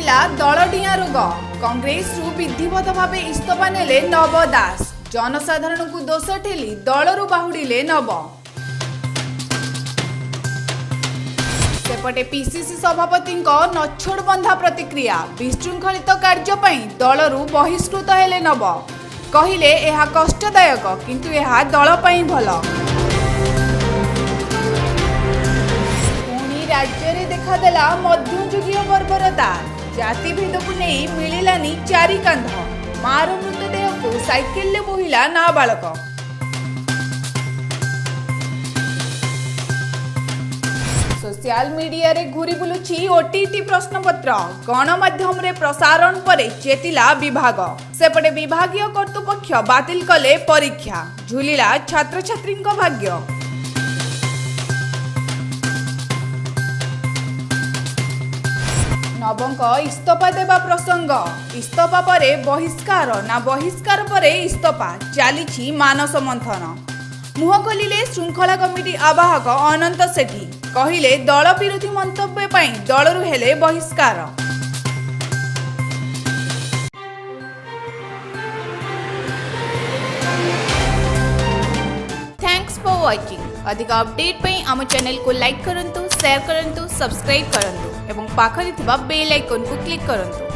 ବ୍ୟାପିଲା ଦଳଡିଆଁ ରୋଗ। କଂଗ୍ରେସରୁ ବିଧିବଦ୍ଧ ଭାବେ ଇସ୍ତଫା ନେଲେ ନବ ଦାସ। ଜନସାଧାରଣଙ୍କୁ ଦୋଷ ଠେଲି ଦଳରୁ ବାହୁଡ଼ିଲେ ନବ। ସେପଟେ ପିସିସି ସଭାପତିଙ୍କ ନଛୋଡ଼ ବନ୍ଧା ପ୍ରତିକ୍ରିୟା। ବିଶୃଙ୍ଖଳିତ କାର୍ଯ୍ୟ ପାଇଁ ଦଳରୁ ବହିଷ୍କୃତ ହେଲେ ନବ। କହିଲେ ଏହା କଷ୍ଟଦାୟକ କିନ୍ତୁ ଏହା ଦଳ ପାଇଁ ଭଲ। ପୁଣି ରାଜ୍ୟରେ ଦେଖାଦେଲା ମଧ୍ୟଯୁଗୀୟ ବର୍ବରତା। ଜାତିଭେଦକୁ ନେଇ ମିଳିଲାନି ଚାରି କାନ୍ଧ। ମାର ମୃତଦେହକୁ ସାଇକେଲରେ ବୋହିଲା ନାବାଳକ। सोशल मीडिया रे घूरी बुलुछि ओटीटी प्रश्नपत्र। गणमाध्यम प्रसारण पर चेतिला विभाग। सेपटे विभागीय कर्तृपक्ष बातिल कले परीक्षा। झुलिला छात्र छात्री भाग्य। नवंक इस्तफा देवा प्रसंग। इस्तफा परे बहिष्कार ना बहिष्कार परे इस्तफा चली मानस मंथन। मुह खोलिले श्रृंखला कमिटी आवाहक अनंत सेठी। कहिले दल विरोधी मंतव्य पाई दलरू हेले बहिष्कार। Thanks for watching. अधिक अपडेट पाई आम चैनल को लाइक करंतु, शेयर करंतु, सब्सक्राइब करंतु एवं पाखरे थिबा बेल आइकन को क्लिक करंतु।